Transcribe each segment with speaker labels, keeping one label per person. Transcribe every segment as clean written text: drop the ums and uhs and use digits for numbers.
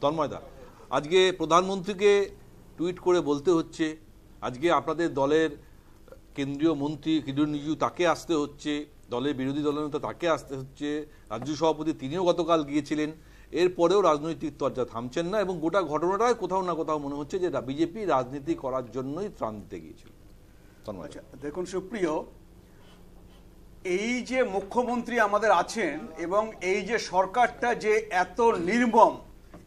Speaker 1: তন্ময়দা, আজকে প্রধানমন্ত্রীকে টুইট করে বলতে হচ্ছে, আজকে আপনাদের দলের কেন্দ্রীয় মন্ত্রী কিরণ রিজিজু তাকে আসতে হচ্ছে, দলের বিরোধী দলনেতা তাকে আসতে হচ্ছে, রাজ্য সভাপতি তিনিও গতকাল গিয়েছিলেন, এরপরেও রাজনৈতিক তরজা থামছেন না এবং গোটা ঘটনাটায় কোথাও না কোথাও মনে হচ্ছে যে বিজেপি রাজনীতি করার জন্যই ত্রাণ দিতে গিয়েছিল।
Speaker 2: আচ্ছা দেখুন সুপ্রিয়, এই যে মুখ্যমন্ত্রী আমাদের আছেন এবং এই যে সরকারটা যে এত নির্মম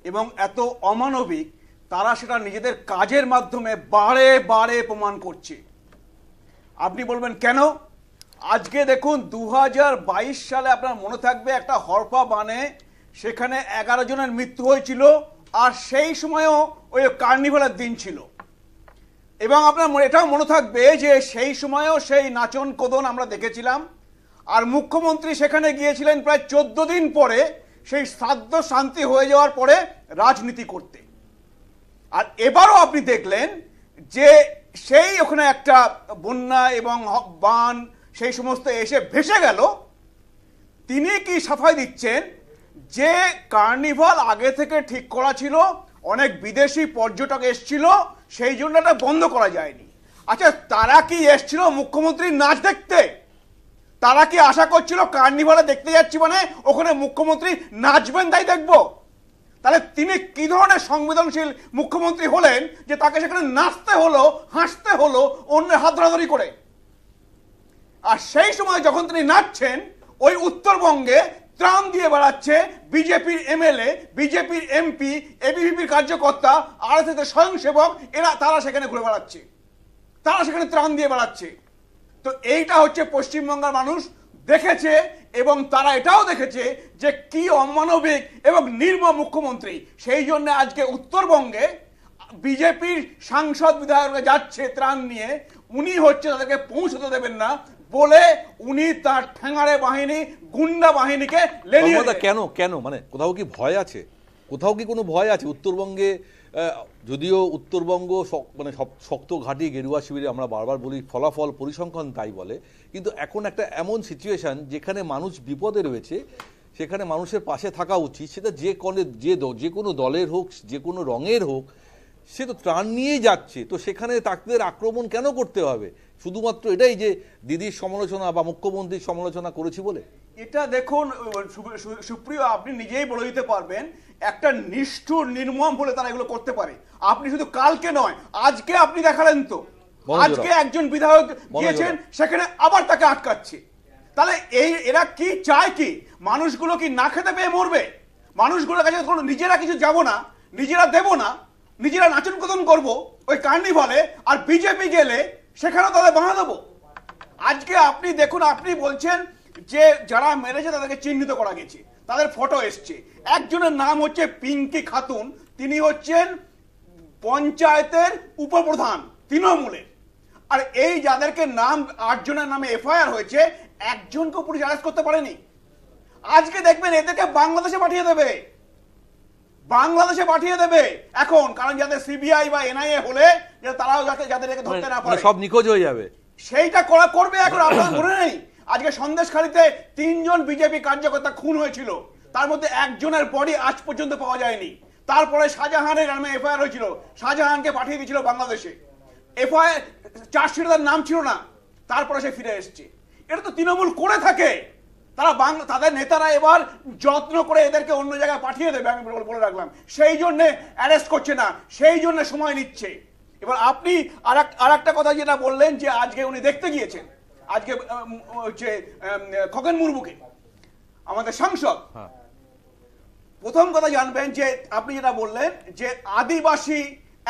Speaker 2: এবং এত অমানবিক, তারা সেটা নিজেদের কাজের মাধ্যমে বারে বারে প্রমাণ করছে। আপনি বলবেন কেন? আজকে দেখুন 2022 সালে আপনার মনে থাকবে একটা হরপা বানে সেখানে 11 জনের মৃত্যু হয়েছিল, আর সেই সময়ও ওই কার্নিভালের দিন ছিল। এবং আপনার এটাও মনে থাকবে যে সেই সময়ও সেই নাচন কোদন আমরা দেখেছিলাম, আর মুখ্যমন্ত্রী সেখানে গিয়েছিলেন প্রায় 14 দিন পরে সেই শ্রাদ্ধ শান্তি হয়ে যাওয়ার পরে রাজনীতি করতে। আর এবারও আপনি দেখলেন যে সেই ওখানে একটা বন্যা এবং বান সেই সমস্ত এসে ভেসে গেল, তিনি কি সাফাই দিচ্ছেন যে কার্নিভাল আগে থেকে ঠিক করা ছিল, অনেক বিদেশি পর্যটক এসছিল, সেই জন্য এটা বন্ধ করা যায়নি। আচ্ছা, তারা কি এসছিল মুখ্যমন্ত্রীর নাচ দেখতে? তারা কি আশা করছিল কার্নিভালে দেখতে যাচ্ছি মানে ওখানে মুখ্যমন্ত্রী নাচবেন তাই দেখবো? তাহলে তিনি কি ধরনের সংবেদনশীল মুখ্যমন্ত্রী হলেন যে তাকে সেখানে নাচতে হলো, হাসতে হলো অন্যের হাত ধরাধরি করে? আর সেই সময় যখন তিনি নাচছেন, ওই উত্তরবঙ্গে ত্রাণ দিয়ে বেড়াচ্ছে বিজেপির এমএলএ, বিজেপির এমপি, এবিভিপির কার্যকর্তা, আরএসএস স্বয়ংসেবক, তারা সেখানে ঘুরে বেড়াচ্ছে, তারা সেখানে ত্রাণ দিয়ে বেড়াচ্ছে। তো এইটা হচ্ছে পশ্চিমবঙ্গের মানুষ দেখেছে এবং তারা এটাও দেখেছে যে কি অমানবিক এবং নির্মম মুখ্যমন্ত্রী। সেই জন্য আজকে উত্তরবঙ্গে বিজেপির সাংসদ বিধায়করা যাচ্ছে ত্রাণ নিয়ে, উনি হচ্ছে তাদেরকে পৌঁছতে দেবেন না বলে উনি তার ঠ্যাঙাড়ে বাহিনী, গুন্ডা বাহিনীকে লেলিয়ে দেন।
Speaker 1: কেন কেন মানে কোথাও কি ভয় আছে? কোথাও কি কোনো ভয় আছে উত্তরবঙ্গে? যদিও উত্তরবঙ্গ মানে শক্ত ঘাঁটি গেরুয়া শিবিরে আমরা বারবার বলি, ফলাফল পরিসংখ্যান তাই বলে, কিন্তু এখন একটা এমন সিচুয়েশন যেখানে মানুষ বিপদে রয়েছে, সেখানে মানুষের পাশে থাকা উচিত। সেটা যে কোনো দলের হোক, যে কোনো রঙের হোক, সে তো ত্রাণ নিয়েই যাচ্ছে, তো সেখানে তাদের আক্রমণ কেন করতে হবে? শুধুমাত্র এটাই যে দিদির সমালোচনা বা মুখ্যমন্ত্রীর সমালোচনা করেছি বলে?
Speaker 2: এটা দেখুন সুপ্রিয়, আপনি নিজেই বলে দিতে পারবেন একটা নিষ্ঠুর নির্মম বলে তারা এগুলো করতে পারে। আপনি শুধু কালকে নয়, আজকে আপনি দেখালেন তো, আজকে একজন বিধায়ক গিয়েছেন সেখানে আবার তাকে আটকাচ্ছে। তাহলে এরা কি চায়? কি মানুষগুলো কি না খেতে পেয়ে মরবে? মানুষগুলোর কাছে নিজেরা কিছু যাব না, নিজেরা দেব না, নিজেরা নাচন কদন করবো ওই কার্নিভালে, আর বিজেপি গেলে সেখানেও তাদের বাধা দেবো? আজকে আপনি দেখুন, আপনি বলছেন যে যারা মেরেছে তাদেরকে চিহ্নিত করা গেছে, তাদের ফটো এসছে। একজনের নাম হচ্ছে পিঙ্কি খাতুন, তিনি হচ্ছেন পঞ্চায়েতের উপপ্রধান তৃণমূলের। আর এই যাদেরকে নাম 8 জনের নামে এফআইআর হয়েছে, একজনকে পুলিশ অ্যারেস্ট করতে পারেনি। আজকে দেখবেন এদেরকে বাংলাদেশে পাঠিয়ে দেবে, বাংলাদেশে পাঠিয়ে দেবে এখন, কারণ যাদের সিবিআই বা এনআইএ হলে তারাও যাদেরকে ধরতে না পারে,
Speaker 1: সব নিখোঁজ হয়ে যাবে,
Speaker 2: সেইটা করবে এখন। আপনার মনে নেই আজকে সন্দেশখালীতে 3 জন বিজেপি কার্যকর্তা খুন হয়েছিল, তার মধ্যে একজনের বডি আজ পর্যন্ত পাওয়া যায়নি। তারপরে শাহজাহানের নামে এফআইআর হয়েছিল, শাহজাহানকে পাঠিয়ে দিয়েছিল বাংলাদেশে, এফআইআর চার্জশিটে তার নাম ছিল না, তারপরে সে ফিরে এসছে। এটা তো তৃণমূল করে থাকে, তারা তাদের নেতারা এবার যত্ন করে এদেরকে অন্য জায়গায় পাঠিয়ে দেবে, আমি বলে রাখলাম। সেই জন্য অ্যারেস্ট করছে না, সেই জন্য সময় নিচ্ছে। এবার আপনি আর একটা কথা যেটা বললেন যে আজকে উনি দেখতে গিয়েছেন, আজকে হচ্ছে খগেন মুর্মুকে, আমাদের সাংসদ। প্রথম কথা জানবেন যে আপনি যেটা বললেন যে আদিবাসী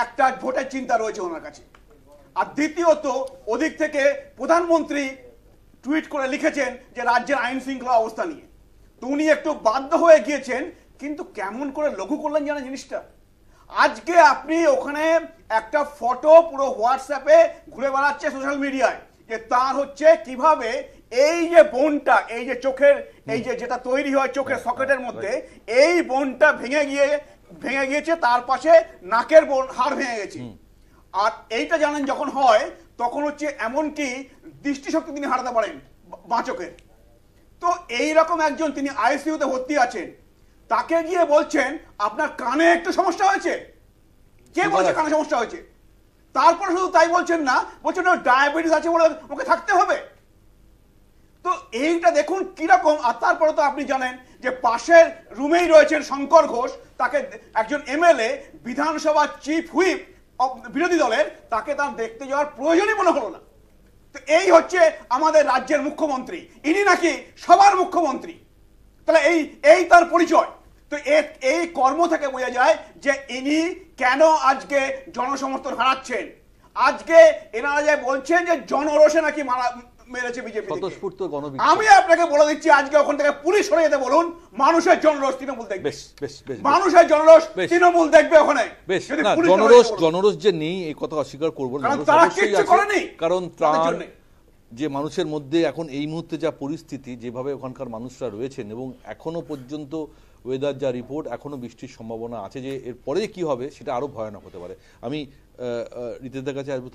Speaker 2: একটা ভোটের চিন্তা রয়েছে ওনার কাছে, আর দ্বিতীয়ত ওদিক থেকে প্রধানমন্ত্রী টুইট করে লিখেছেন যে রাজ্যের আইন শৃঙ্খলা অবস্থা নিয়ে, তো উনি একটু বাধ্য হয়ে গিয়েছেন। কিন্তু কেমন করে লঘু করলেন জানেন জিনিসটা? আজকে আপনি ওখানে একটা ফটো পুরো হোয়াটসঅ্যাপে ঘুরে বেড়াচ্ছে সোশ্যাল মিডিয়ায়, যে তার হচ্ছে কিভাবে এই যে বোনটা, এই যে চোখের এই যেটা তৈরি হয় চোখের সকেটের মধ্যে, এই বোনটা ভেঙে গিয়েছে, তার পাশে নাকের হাড় ভেঙে গেছে। আর এইটা জানেন যখন হয় তখন হচ্ছে এমনকি দৃষ্টিশক্তি তিনি হারাতে পারেন বাঁ চোখের। তো এইরকম একজন, তিনি আইসিইউতে ভর্তি আছেন, তাকে গিয়ে বলছেন আপনার কানে একটু সমস্যা হয়েছে, কে বলছে কানে সমস্যা হয়েছে? তারপর শুধু তাই বলছেন না, বলছেন ডায়াবেটিস আছে বলে ওকে থাকতে হবে। তো এইটা দেখুন কিরকম। আর তারপরে তো আপনি জানেন যে পাশের রুমেই রয়েছেন শঙ্কর ঘোষ, তাকে একজন এমএলএ, বিধানসভা চিফ হুইপ বিরোধী দলের, তাকে তার দেখতে যাওয়ার প্রয়োজনই মনে হলো না। তো এই হচ্ছে আমাদের রাজ্যের মুখ্যমন্ত্রী, ইনি নাকি সবার মুখ্যমন্ত্রী। তাহলে এই তার পরিচয়। তো এই কর্ম থেকে বোঝা যায় যে ইনি কেন আজকে জনসমর্থন হারাচ্ছেন। আজকে এনারা যে বলছেন যে জনরোষে নাকি মেরেছে বিজেপি। আমি আপনাকে বলে দিচ্ছি, আজকে ওখান থেকে পুলিশ সরে যেতে বলুন, মানুষের জনরোষ তৃণমূল দেখবে। মানুষের জনরোষ তৃণমূল দেখবে ওখানে।
Speaker 1: জনরোষ যে নেই এই কথা অস্বীকার করবো না, কারণ ত্রাণ যে মানুষের মধ্যে এখন এই মুহূর্তে যা পরিস্থিতি, যেভাবে ওখানকার মানুষরা রয়েছেন, এবং এখনো পর্যন্ত ওয়েদার যা রিপোর্ট, এখনো বৃষ্টির সম্ভাবনা আছে, যে এরপরে কি হবে সেটা আরো ভয়ানক হতে পারে। আমি রিতেশদার কাছে আসবো।